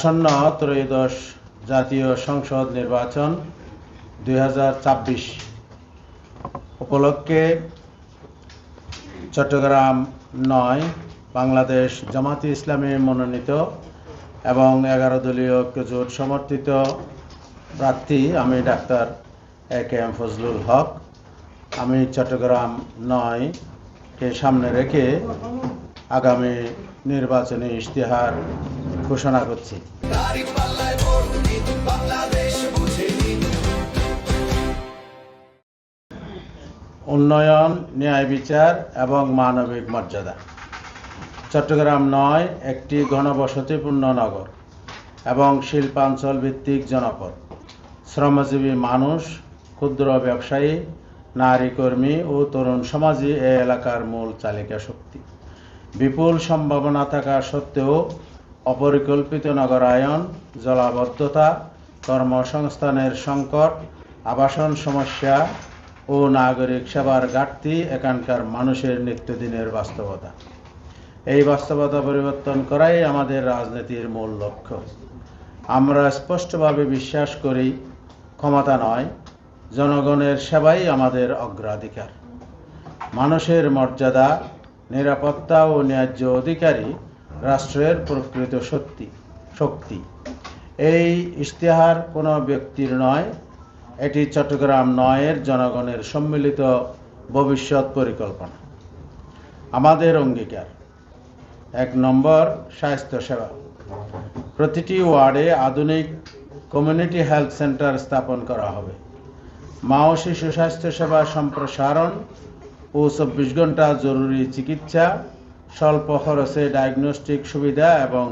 আসন্ন ত্রয়োদশ জাতীয় সংসদ নির্বাচন 2026 উপলক্ষে চট্টগ্রাম 9 বাংলাদেশ জামাতে ইসলামী মনোনীত এবং 11 দলীয় ঐক্যজোট সমর্থিত প্রার্থী আমি ডাক্তার এ.কে.এম. ফজলুল হক। আমি চট্টগ্রাম 9 কে সামনে রেখে আগামী নির্বাচনী ইশতেহার ঘোষণা করছি। উন্নয়ন, ন্যায় বিচার এবং মানবিক মর্যাদা। চট্টগ্রাম 9 একটি ঘনবসতিপূর্ণ নগর এবং শিল্পাঞ্চল ভিত্তিক জনপদ। শ্রমজীবী মানুষ, ক্ষুদ্র ব্যবসায়ী, নারী কর্মী ও তরুণ সমাজই এ এলাকার মূল চালিকা শক্তি। বিপুল সম্ভাবনা থাকা সত্ত্বেও অপরিকল্পিত নগরায়ন, জলাবদ্ধতা, কর্মসংস্থানের সংকট, আবাসন সমস্যা ও নাগরিক সেবার ঘাটতি এখানকার মানুষের নিত্যদিনের বাস্তবতা। এই বাস্তবতা পরিবর্তন করাই আমাদের রাজনীতির মূল লক্ষ্য। আমরা স্পষ্টভাবে বিশ্বাস করি, ক্ষমতা নয়, জনগণের সেবাই আমাদের অগ্রাধিকার। মানুষের মর্যাদা, নিরাপত্তা ও ন্যায্য অধিকারই রাষ্ট্রের প্রকৃত শক্তি। এই ইশতেহার কোনো ব্যক্তির নয়, এটি চট্টগ্রাম 9-এর জনগণের সম্মিলিত ভবিষ্যৎ পরিকল্পনা। আমাদের অঙ্গীকার: 1 নম্বর, স্বাস্থ্যসেবা। প্রতিটি ওয়ার্ডে আধুনিক কমিউনিটি হেলথ সেন্টার স্থাপন করা হবে। মা ও শিশু স্বাস্থ্যসেবা সম্প্রসারণ ও 24 ঘন্টা জরুরি চিকিৎসা, স্বল্প খরচে ডায়াগনস্টিক সুবিধা এবং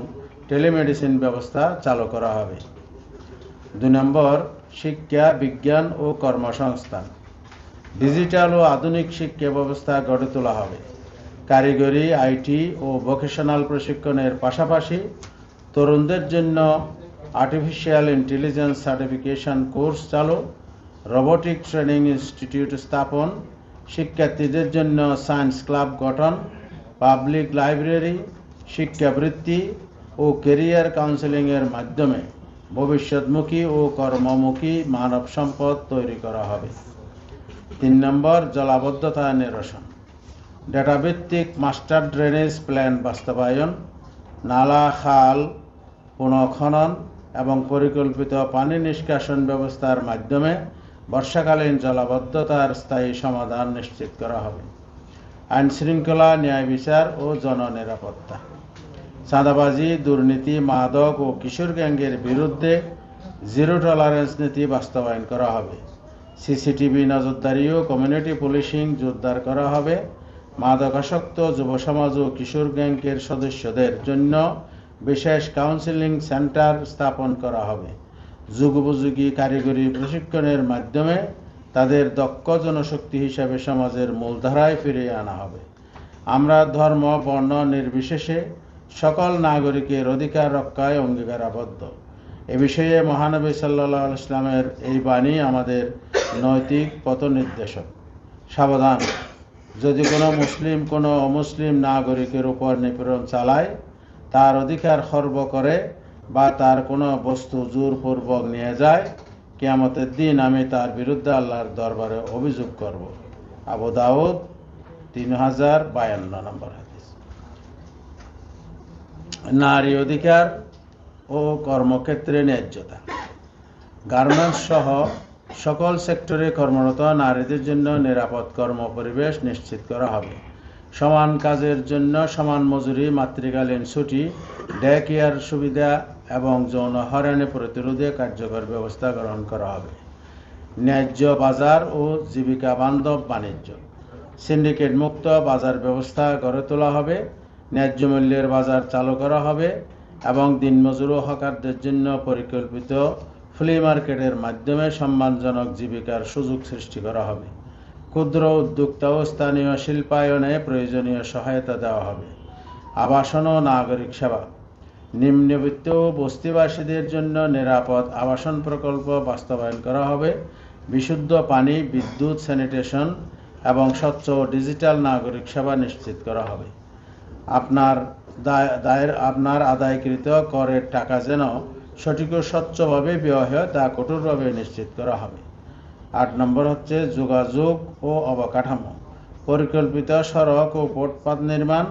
টেলিমেডিসিন ব্যবস্থা চালু করা হবে। 2 নম্বর, শিক্ষা, বিজ্ঞান ও কর্মসংস্থান। ডিজিটাল ও আধুনিক শিক্ষা ব্যবস্থা গড়ে তোলা হবে। কারিগরি, আইটি ও ভোকেশনাল প্রশিক্ষণের পাশাপাশি তরুণদের জন্য আর্টিফিশিয়াল ইন্টেলিজেন্স সার্টিফিকেশন কোর্স চালু, রোবোটিক ট্রেনিং ইনস্টিটিউট স্থাপন, শিক্ষার্থীদের জন্য সায়েন্স ক্লাব গঠন, পাবলিক লাইব্রেরি, শিক্ষাবৃত্তি ও ক্যারিয়ার কাউন্সেলিংয়ের মাধ্যমে ভবিষ্যৎমুখী ও কর্মমুখী মানব সম্পদ তৈরি করা হবে। 3 নম্বর, জলাবদ্ধতা নিরসন। ডেটাভিত্তিক মাস্টার ড্রেনেজ প্ল্যান বাস্তবায়ন, নালা, খাল পুনঃখনন এবং পরিকল্পিত পানি নিষ্কাশন ব্যবস্থার মাধ্যমে বর্ষাকালীন জলাবদ্ধতার স্থায়ী সমাধান নিশ্চিত করা হবে। আইন শৃঙ্খলা, ন্যায় বিচার ও জননিরাপত্তা। চাঁদাবাজি, দুর্নীতি, মাদক ও কিশোর গ্যাংয়ের বিরুদ্ধে জিরো টলারেন্স নীতি বাস্তবায়ন করা হবে। সিসিটিভি নজরদারি ও কমিউনিটি পুলিশিং জোরদার করা হবে। মাদকাসক্ত যুব সমাজ ও কিশোর গ্যাংয়ের সদস্যদের জন্য বিশেষ কাউন্সেলিং সেন্টার স্থাপন করা হবে। যুগোপযোগী কারিগরি প্রশিক্ষণের মাধ্যমে তাদের দক্ষ জনশক্তি হিসাবে সমাজের মূলধারায় ফিরিয়ে আনা হবে। আমরা ধর্ম, বর্ণ নির্বিশেষে সকল নাগরিকের অধিকার রক্ষায় অঙ্গীকারাবদ্ধ। এ বিষয়ে মহানবী সাল্লাল্লাহু আলাইহি ওয়াসাল্লামের এই বাণী আমাদের নৈতিক পথনির্দেশক। সাবধান, যদি কোনো মুসলিম কোনো অমুসলিম নাগরিকের উপর নিপীড়ন চালায়, তার অধিকার খর্ব করে বা তার কোনো বস্তু জোরপূর্বক নিয়ে যায়, কিয়ামতের দিন আমি তার বিরুদ্ধে আল্লাহর দরবারে অভিযোগ করব। আবু দাউদ 3052 নম্বর হাদিস। নারী অধিকার ও কর্মক্ষেত্রে ন্যায্যতা। গার্মেন্টস সহ সকল সেক্টরে কর্মরত নারীদের জন্য নিরাপদ কর্মপরিবেশ নিশ্চিত করা হবে। সমান কাজের জন্য সমান মজুরি, মাতৃকালীন ছুটি, ডে কেয়ার সুবিধা এবং যৌন হয়রানি প্রতিরোধে কার্যকর ব্যবস্থা গ্রহণ করা হবে। ন্যায্য বাজার ও জীবিকা বান্ধব বাণিজ্য। সিন্ডিকেট মুক্ত বাজার ব্যবস্থা গড়ে তোলা হবে। ন্যায্য মূল্যের বাজার চালু করা হবে এবং দিনমজুর ও হকারদের জন্য পরিকল্পিত ফ্লি মার্কেটের মাধ্যমে সম্মানজনক জীবিকার সুযোগ সৃষ্টি করা হবে। ক্ষুদ্র উদ্যোক্তা ও স্থানীয় শিল্পায়নে প্রয়োজনীয় সহায়তা দেওয়া হবে। আবাসন ও নাগরিক সেবা। নিম্নবিত্ত ও বস্তিবাসীদের জন্য নিরাপদ আবাসন প্রকল্প বাস্তবায়ন করা হবে। বিশুদ্ধ পানি, বিদ্যুৎ, স্যানিটেশন এবং স্বচ্ছ ও ডিজিটাল নাগরিক সেবা নিশ্চিত করা হবে। আপনার আপনার আদায়কৃত করের টাকা যেন সঠিক ও স্বচ্ছভাবে ব্যয় হয় তা কঠোরভাবে নিশ্চিত করা হবে। 8 নম্বর হচ্ছে যোগাযোগ ও অবকাঠামো। পরিকল্পিত সড়ক ও ফুটপাত নির্মাণ,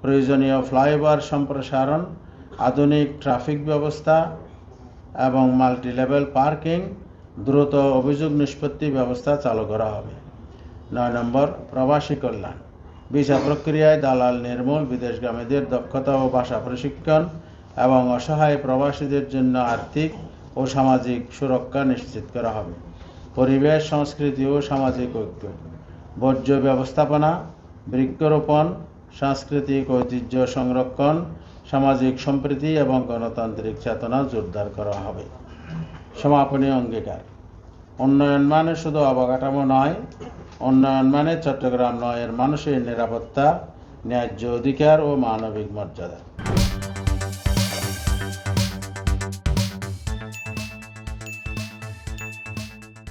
প্রয়োজনীয় ফ্লাইওভার সম্প্রসারণ, আধুনিক ট্রাফিক ব্যবস্থা এবং মাল্টিলেভেল পার্কিং, দ্রুত অভিযোগ নিষ্পত্তি ব্যবস্থা চালু করা হবে। 9 নম্বর প্রবাসী কল্যাণ। ভিসা প্রক্রিয়ায় দালাল নির্মূল, বিদেশগামীদের দক্ষতা ও ভাষা প্রশিক্ষণ এবং অসহায় প্রবাসীদের জন্য আর্থিক ও সামাজিক সুরক্ষা নিশ্চিত করা হবে। পরিবেশ, সংস্কৃতি ও সামাজিক ঐক্য, বর্জ্য ব্যবস্থাপনা, বৃক্ষরোপণ, সাংস্কৃতিক ঐতিহ্য সংরক্ষণ, সামাজিক সম্প্রীতি এবং গণতান্ত্রিক চেতনা জোরদার করা হবে। সমাপনী অঙ্গীকার। উন্নয়ন মানে শুধু অবকাঠামো নয়, উন্নয়ন মানে চট্টগ্রাম 9 এর মানুষের নিরাপত্তা, ন্যায্য অধিকার ও মানবিক মর্যাদা।